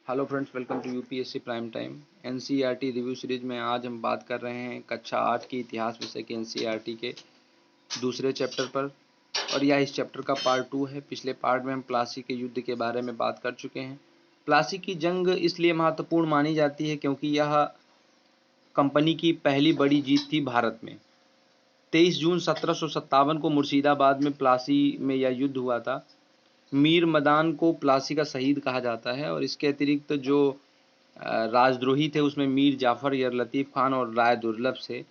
Hello friends, welcome to UPSC prime time NCERT review series में आज हम बात कर रहे हैं कक्षा 8 की इतिहास विषय के एनसीईआरटी के दूसरे चैप्टर पर। और यह इस चैप्टर का पार्ट 2 है। पिछले पार्ट में हम प्लासी के युद्ध के बारे में बात कर चुके हैं। प्लासी की जंग इसलिए महत्वपूर्ण मानी जाती है क्योंकि यह कंपनी की पहली बड़ी जीत थी भारत में। 23 जून 1757 को मुर्शिदाबाद में प्लासी में यह युद्ध हुआ था। मीर मदान को प्लासी का शहीद कहा जाता है। और इसके अतिरिक्त जो राजद्रोही थे उसमें मीर जाफर, यर लतीफ़ खान और राय दुर्लभ से।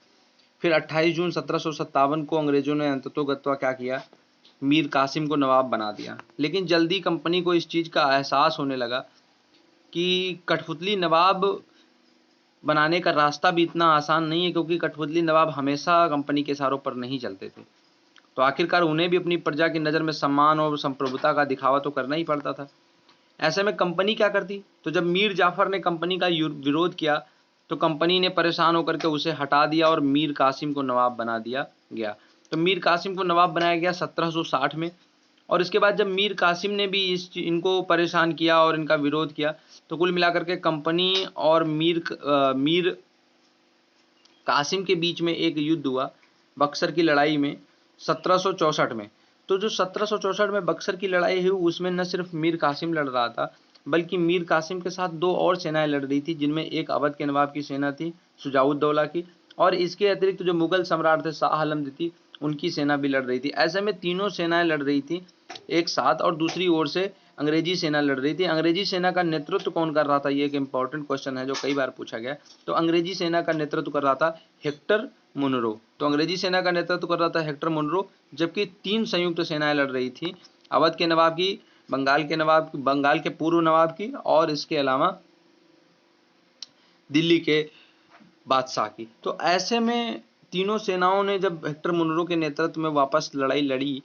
फिर 28 जून 1757 को अंग्रेजों ने अंततोगत्वा क्या किया, मीर कासिम को नवाब बना दिया। लेकिन जल्दी कंपनी को इस चीज़ का एहसास होने लगा कि कठपुतली नवाब बनाने का रास्ता भी इतना आसान नहीं है, क्योंकि कठपुतली नवाब हमेशा कंपनी के इशारों पर नहीं चलते थे। तो आखिरकार उन्हें भी अपनी प्रजा की नज़र में सम्मान और संप्रभुता का दिखावा तो करना ही पड़ता था। ऐसे में कंपनी क्या करती, तो जब मीर जाफर ने कंपनी का विरोध किया तो कंपनी ने परेशान होकर के उसे हटा दिया और मीर कासिम को नवाब बना दिया गया। तो मीर कासिम को नवाब बनाया गया 1760 में। और इसके बाद जब मीर कासिम ने भी इनको परेशान किया और इनका विरोध किया, तो कुल मिलाकर के कंपनी और मीर कासिम के बीच में एक युद्ध हुआ बक्सर की लड़ाई में 1764 में। तो जो 1764 में बक्सर की लड़ाई हुई उसमें न सिर्फ मीर कासिम लड़ रहा था, बल्कि मीर कासिम के साथ दो और सेनाएं लड़ रही थी, जिनमें एक अवध के नवाब की सेना थी शुजाउद्दौला की, और इसके अतिरिक्त जो मुगल सम्राट थे शाह आलम द्वितीय, उनकी सेना भी लड़ रही थी। ऐसे में तीनों सेनाएं लड़ रही थी एक साथ, और दूसरी ओर से अंग्रेजी सेना लड़ रही थी। अंग्रेजी सेना का नेतृत्व कौन कर रहा था, ये एक इंपॉर्टेंट क्वेश्चन है जो कई बार पूछा गया। तो अंग्रेजी सेना का नेतृत्व कर रहा था हेक्टर मुनरो। तो अंग्रेजी सेना का नेतृत्व कर रहा था हेक्टर मुनरो, जबकि तीन संयुक्त सेनाएं लड़ रही थी, अवध के नवाब की, बंगाल के नवाब की, बंगाल के पूर्व नवाब की, और इसके अलावा दिल्ली के बादशाह की। तो ऐसे में तीनों सेनाओं ने जब हेक्टर मुनरो के नेतृत्व में वापस लड़ाई लड़ी,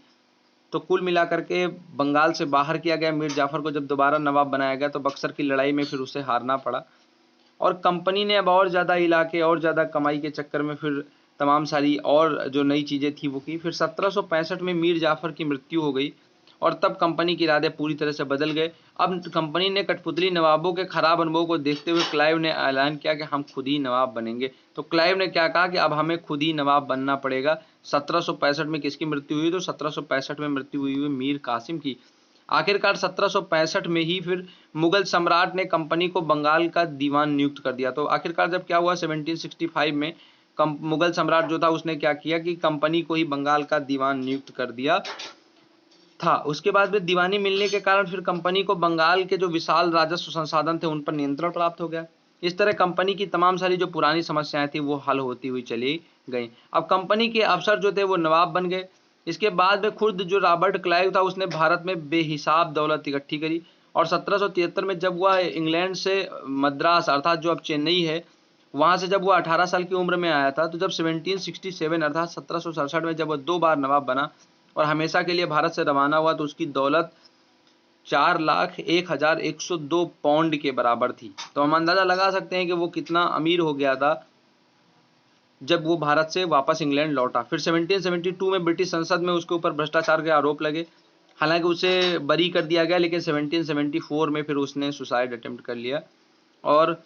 तो कुल मिलाकर के बंगाल से बाहर किया गया मीर जाफर को जब दोबारा नवाब बनाया गया, तो बक्सर की लड़ाई में फिर उसे हारना पड़ा। और कंपनी ने अब और ज़्यादा इलाके और ज़्यादा कमाई के चक्कर में फिर तमाम सारी और जो नई चीज़ें थी वो की। फिर 1765 में मीर जाफर की मृत्यु हो गई, और तब कंपनी के इरादे पूरी तरह से बदल गए। अब कंपनी ने कठपुतली नवाबों के खराब अनुभव को देखते हुए क्लाइव ने ऐलान किया कि हम खुद ही नवाब बनेंगे। तो क्लाइव ने क्या कहा कि अब हमें खुद ही नवाब बनना पड़ेगा। 1765 में किसकी मृत्यु हुई, तो 1765 में मृत्यु हुई मीर कासिम की। आखिरकार 1765 में ही फिर मुगल सम्राट ने कंपनी को बंगाल का दीवान नियुक्त कर दिया। तो आखिरकार जब क्या हुआ 1765 में मुगल सम्राट जो था उसने क्या किया कि कंपनी को ही बंगाल का दीवान नियुक्त कर दिया था। उसके बाद में दीवानी मिलने के कारण फिर कंपनी को बंगाल के जो विशाल राजस्व संसाधन थे उन पर नियंत्रण प्राप्त हो गया। इस तरह कंपनी की तमाम सारी जो पुरानी समस्याएं थी वो हल होती हुई चली गई। अब कंपनी के अफसर जो थे वो नवाब बन गए। इसके बाद में खुद जो रॉबर्ट क्लाइव था उसने भारत में बेहिसाब दौलत इकट्ठी करी, और 1773 में जब वह इंग्लैंड से मद्रास अर्थात जो अब चेन्नई है वहां से जब वह 18 साल की उम्र में आया था, तो जब 1767 अर्थात 1767 में जब वह 2 बार नवाब बना और हमेशा के लिए भारत से रवाना हुआ, तो उसकी दौलत 4,01,102 पाउंड के बराबर थी। तो हम अंदाजा लगा सकते हैं कि वो कितना अमीर हो गया था जब वो भारत से वापस इंग्लैंड लौटा। फिर 1772 में ब्रिटिश संसद में उसके ऊपर भ्रष्टाचार के आरोप लगे। हालांकि उसे बरी कर दिया गया, लेकिन 1774 में फिर उसने सुसाइड अटेम्प्ट कर लिया। और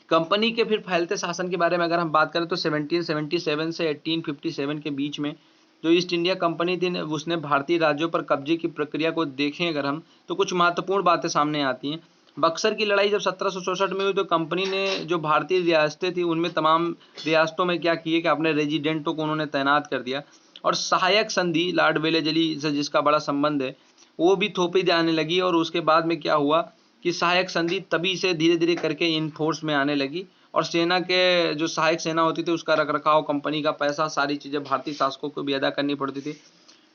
कंपनी के फिर फैलते शासन के बारे में अगर हम बात करें तो 1777 से 1857 के बीच में जो ईस्ट इंडिया कंपनी थी उसने भारतीय राज्यों पर कब्जे की प्रक्रिया को देखें अगर हम, तो कुछ महत्वपूर्ण बातें सामने आती हैं। बक्सर की लड़ाई जब 1764 में हुई तो कंपनी ने जो भारतीय रियासतें थी उनमें तमाम रियासतों में क्या किए कि अपने रेजिडेंटों को उन्होंने तैनात कर दिया, और सहायक संधि लॉर्ड वेलेजली से जिसका बड़ा संबंध है वो भी थोपी जाने लगी। और उसके बाद में क्या हुआ कि सहायक संधि तभी से धीरे धीरे करके इन फोर्स में आने लगी, और सेना के जो सहायक सेना होती थी उसका रखरखाव, कंपनी का पैसा, सारी चीज़ें भारतीय शासकों को भी अदा करनी पड़ती थी।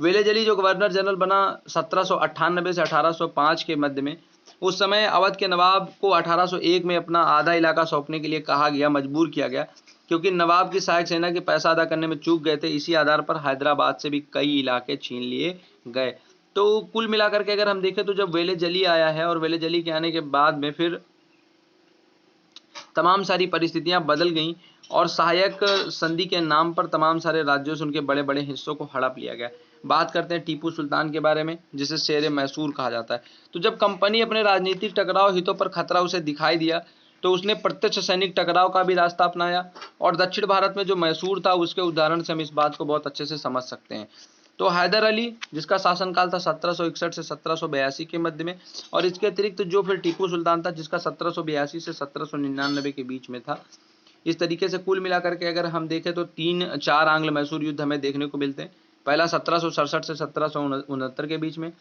वेलेजली जो गवर्नर जनरल बना 1798 से 1805 के मध्य में, उस समय अवध के नवाब को 1801 में अपना आधा इलाका सौंपने के लिए कहा गया, मजबूर किया गया, क्योंकि नवाब की सहायक सेना के पैसा अदा करने में चूक गए थे। इसी आधार पर हैदराबाद से भी कई इलाके छीन लिए गए। तो कुल मिलाकर के अगर हम देखें तो जब वेलेजली आया है और वेलेजली के आने के बाद में फिर तमाम सारी परिस्थितियां बदल गईं, और सहायक संधि के नाम पर तमाम सारे राज्यों से उनके बड़े बड़े हिस्सों को हड़प लिया गया। बात करते हैं टीपू सुल्तान के बारे में, जिसे शेर मैसूर कहा जाता है। तो जब कंपनी अपने राजनीतिक टकराव हितों पर खतरा उसे दिखाई दिया तो उसने प्रत्यक्ष सैनिक टकराव का भी रास्ता अपनाया, और दक्षिण भारत में जो मैसूर था उसके उदाहरण से हम इस बात को बहुत अच्छे से समझ सकते हैं। तो हैदर अली, जिसका शासनकाल था 1761 से 1782 के मध्य में, और इसके अतिरिक्त जो फिर टीपू सुल्तान था जिसका 1782 से 1799 के बीच में था। इस तरीके से कुल मिलाकर के अगर हम देखें तो 3-4 आंग्ल मैसूर युद्ध हमें देखने को मिलते हैं। पहला 1767 से 1769 के बीच में,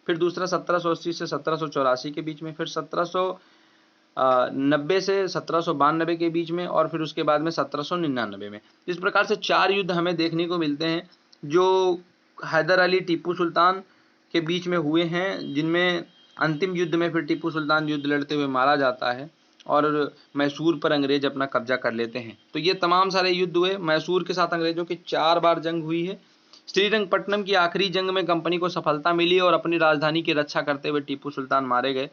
फिर दूसरा 1780 से 1784 के बीच में, फिर 1790 से 1792 के बीच में, और फिर उसके बाद में 1799 में। इस प्रकार से 4 युद्ध हमें देखने को मिलते हैं जो हैदर अली टीपू सुल्तान के बीच में हुए हैं, जिनमें अंतिम युद्ध में फिर टीपू सुल्तान युद्ध लड़ते हुए मारा जाता है और मैसूर पर अंग्रेज अपना कब्जा कर लेते हैं। तो ये तमाम सारे युद्ध हुए। मैसूर के साथ अंग्रेजों की 4 बार जंग हुई है। श्रीरंगपट्टनम की आखिरी जंग में कंपनी को सफलता मिली और अपनी राजधानी की रक्षा करते हुए टीपू सुल्तान मारे गए।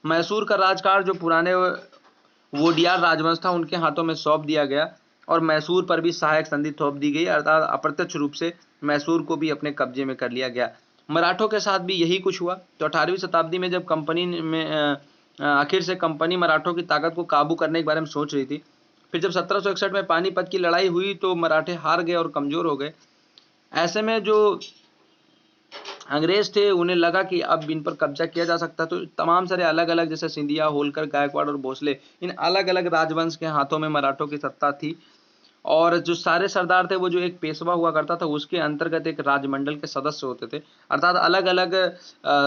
मैसूर का राजकाज जो पुराने वोडियार राजवंश था उनके हाथों में सौंप दिया गया, और मैसूर पर भी सहायक संधि थोप दी गई, अर्थात अप्रत्यक्ष रूप से मैसूर को भी अपने कब्जे में कर लिया गया। मराठों के साथ भी यही कुछ हुआ। तो 18वीं शताब्दी में जब कंपनी में आखिर से कंपनी मराठों की ताकत को काबू करने के बारे में सोच रही थी, फिर जब 1761 में पानीपत की लड़ाई हुई तो मराठे हार गए और कमजोर हो गए। ऐसे में जो अंग्रेज थे उन्हें लगा कि अब इन पर कब्जा किया जा सकता, तो तमाम सारे अलग अलग, जैसे सिंधिया, होलकर, गायकवाड़ और भोसले, इन अलग अलग राजवंश के हाथों में मराठों की सत्ता थी। और जो सारे सरदार थे वो जो एक पेशवा हुआ करता था उसके अंतर्गत एक राजमंडल के सदस्य होते थे, अर्थात अलग अलग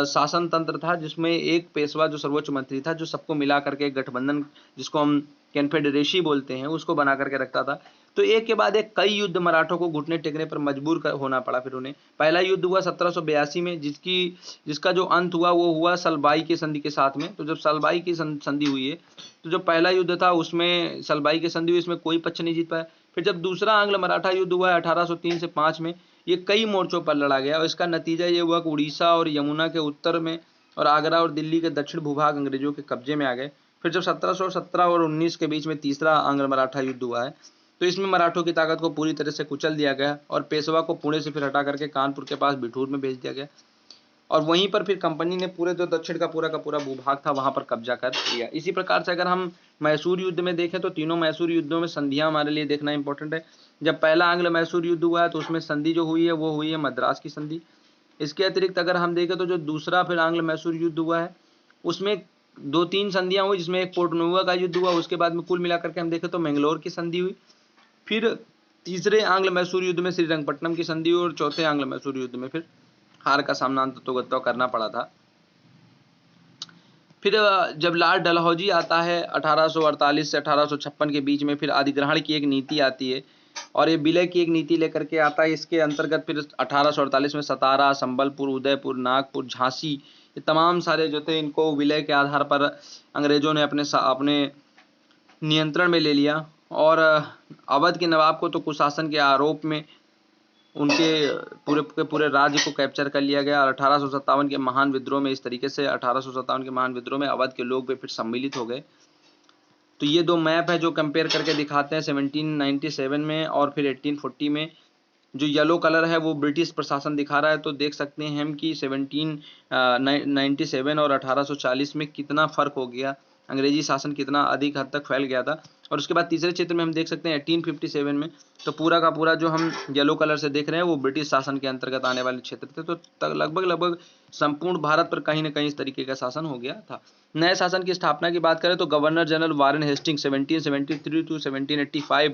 शासन तंत्र था जिसमें एक पेशवा जो सर्वोच्च मंत्री था, जो सबको मिला करके एक गठबंधन, जिसको हम कन्फेडरेसी बोलते हैं, उसको बना करके रखता था। तो एक के बाद एक कई युद्ध मराठों को घुटने टेकने पर मजबूर होना पड़ा। फिर उन्हें पहला युद्ध हुआ 1782 में, जिसका जो अंत हुआ वो हुआ सलबाई की संधि के साथ में। तो जब सलबाई की संधि हुई है तो जो पहला युद्ध था उसमें सलबाई की संधि हुई, इसमें कोई पक्ष नहीं जीत पाया। फिर जब दूसरा आंग्ल मराठा युद्ध हुआ 1803 से 5 में, ये कई मोर्चों पर लड़ा गया, और इसका नतीजा ये हुआ कि उड़ीसा और यमुना के उत्तर में और आगरा और दिल्ली के दक्षिण भूभाग अंग्रेजों के कब्जे में आ गए। फिर जब 1717 और 19 के बीच में तीसरा आंग्ल मराठा युद्ध हुआ है, तो इसमें मराठों की ताकत को पूरी तरह से कुचल दिया गया और पेशवा को पुणे से फिर हटा करके कानपुर के पास बिठूर में भेज दिया गया, और वहीं पर फिर कंपनी ने पूरे जो दक्षिण का पूरा भूभाग था वहां पर कब्जा कर लिया। इसी प्रकार से अगर हम मैसूर युद्ध में देखें तो तीनों मैसूर युद्धों में संधियां हमारे लिए देखना इंपॉर्टेंट है। जब पहला आंग्ल मैसूर युद्ध हुआ है तो उसमें संधि जो हुई है वो हुई है मद्रास की संधि। इसके अतिरिक्त अगर हम देखें तो जो दूसरा फिर आंग्ल मैसूर युद्ध हुआ है उसमें 2-3 संधियां हुई, जिसमें एक पोर्टनुआ का युद्ध हुआ, उसके बाद में कुल मिलाकर के हम देखें तो मैंगलोर की संधि हुई। फिर तीसरे आंग्ल मैसूर युद्ध में श्रीरंगपट्टनम की संधि हुई, और चौथे आंग्ल मैसूर युद्ध में फिर हार का सामना अंततोगत्वा करना पड़ा था। फिर जब लॉर्ड डलहौजी आता है 1848 से 1856 के बीच में, फिर अधिग्रहण की एक नीति आती है और ये विलय की एक नीति लेकर के आता है। इसके अंतर्गत फिर 1848 में सतारा, संबलपुर, उदयपुर, नागपुर, झांसी, ये तमाम सारे जो थे इनको विलय के आधार पर अंग्रेजों ने अपने नियंत्रण में ले लिया, और अवध के नवाब को तो कुशासन के आरोप में उनके पूरे राज्य को कैप्चर कर लिया गया। और 1857 के महान विद्रोह में, इस तरीके से 1857 के महान विद्रोह में अवध के लोग भी फिर सम्मिलित हो गए। तो ये 2 मैप है जो कंपेयर करके दिखाते हैं 1797 में और फिर 1840 में। जो येलो कलर है वो ब्रिटिश प्रशासन दिखा रहा है, तो देख सकते हैं हम कि 1797 और 1840 में कितना फर्क हो गया, अंग्रेजी शासन कितना अधिक हद तक फैल गया था। और उसके बाद तीसरे चित्र में हम देख सकते हैं 1857 में, तो पूरा का पूरा जो हम येलो कलर से देख रहे हैं वो ब्रिटिश शासन के अंतर्गत आने वाले क्षेत्र थे। तो लगभग संपूर्ण भारत पर कहीं ना कहीं इस तरीके का शासन हो गया था। नए शासन की स्थापना की बात करें तो governor general Warren Hasting 1773 to 1785,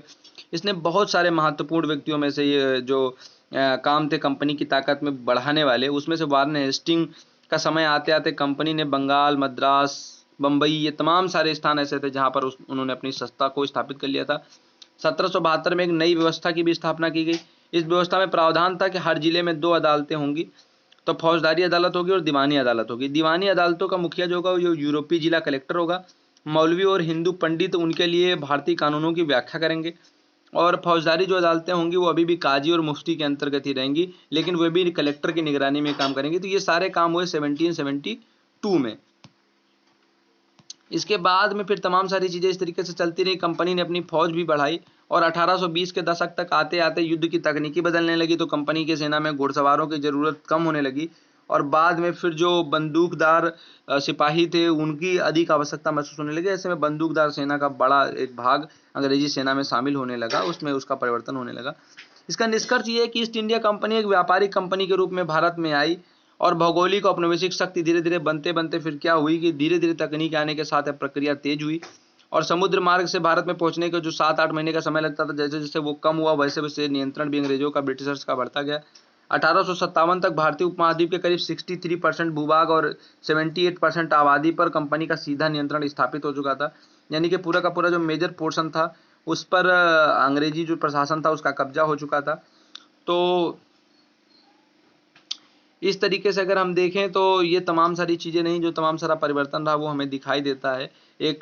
इसने बहुत सारे महत्वपूर्ण व्यक्तियों में से ये जो काम थे कंपनी की ताकत में बढ़ाने वाले, उसमें से वारेन हेस्टिंग का समय आते आते कंपनी ने बंगाल, मद्रास, बम्बई, ये तमाम सारे स्थान ऐसे थे जहां पर उन्होंने अपनी सत्ता को स्थापित कर लिया था। 1772 में एक नई व्यवस्था की भी स्थापना की गई। इस व्यवस्था में प्रावधान था कि हर जिले में 2 अदालतें होंगी, तो फौजदारी अदालत होगी और दीवानी अदालत होगी। दीवानी अदालतों का मुखिया जो होगा वो यूरोपीय जिला कलेक्टर होगा। मौलवी और हिंदू पंडित उनके लिए भारतीय कानूनों की व्याख्या करेंगे, और फौजदारी जो अदालतें होंगी वो अभी भी काजी और मुफ्ती के अंतर्गत ही रहेंगी, लेकिन वे भी कलेक्टर की निगरानी में काम करेंगे। तो ये सारे काम हुए 1772 में। इसके बाद में फिर तमाम सारी चीज़ें इस तरीके से चलती रही, कंपनी ने अपनी फौज भी बढ़ाई और 1820 के दशक तक आते आते युद्ध की तकनीकी बदलने लगी, तो कंपनी की सेना में घुड़सवारों की ज़रूरत कम होने लगी और बाद में फिर जो बंदूकदार सिपाही थे उनकी अधिक आवश्यकता महसूस होने लगी। ऐसे में बंदूकदार सेना का बड़ा एक भाग अंग्रेजी सेना में शामिल होने लगा, उसमें उसका परिवर्तन होने लगा। इसका निष्कर्ष ये है कि ईस्ट इंडिया कंपनी एक व्यापारिक कंपनी के रूप में भारत में आई और भौगोलिक औपनिवेशिक शक्ति धीरे धीरे बनते बनते फिर क्या हुई कि धीरे धीरे तकनीक आने के साथ प्रक्रिया तेज हुई और समुद्र मार्ग से भारत में पहुंचने के जो 7-8 महीने का समय लगता था, जैसे जैसे वो कम हुआ वैसे वैसे नियंत्रण भी अंग्रेजों का, ब्रिटिशर्स का बढ़ता गया। 1857 तक भारतीय उपमहाद्वीप के करीब 63% भूभाग और 78% आबादी पर कंपनी का सीधा नियंत्रण स्थापित हो चुका था, यानी कि पूरा का पूरा जो मेजर पोर्शन था उस पर अंग्रेजी जो प्रशासन था उसका कब्जा हो चुका था। तो इस तरीके से अगर हम देखें तो ये तमाम सारी चीज़ें नहीं, जो तमाम सारा परिवर्तन रहा वो हमें दिखाई देता है। एक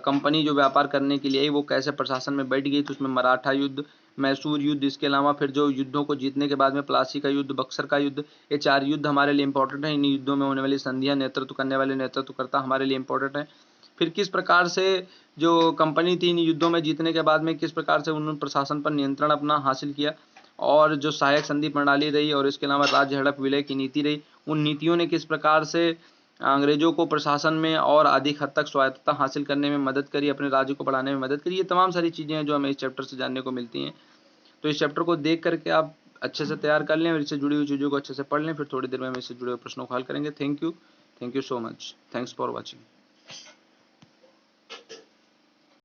कंपनी जो व्यापार करने के लिए आई वो कैसे प्रशासन में बैठ गई, तो उसमें मराठा युद्ध, मैसूर युद्ध, इसके अलावा फिर जो युद्धों को जीतने के बाद में प्लासी का युद्ध, बक्सर का युद्ध, ये 4 युद्ध हमारे लिए इंपॉर्टेंट है। इन युद्धों में होने वाली संधियां, नेतृत्व करने वाले नेतृत्वकर्ता हमारे लिए इंपॉर्टेंट है। फिर किस प्रकार से जो कंपनी थी इन युद्धों में जीतने के बाद में किस प्रकार से उन्होंने प्रशासन पर नियंत्रण अपना हासिल किया और जो सहायक संधि प्रणाली रही और इसके अलावा राज्य हड़प विलय की नीति रही, उन नीतियों ने किस प्रकार से अंग्रेजों को प्रशासन में और अधिक हद तक स्वायत्तता हासिल करने में मदद करी, अपने राज्य को बढ़ाने में मदद करी। ये तमाम सारी चीज़ें हैं जो हमें इस चैप्टर से जानने को मिलती हैं। तो इस चैप्टर को देख करके आप अच्छे से तैयार कर लें और इससे जुड़ी हुई चीज़ों को अच्छे से पढ़ लें। फिर थोड़ी देर में हम इससे जुड़े हुए प्रश्नों को हल करेंगे। Thank you so much. Thanks for watching.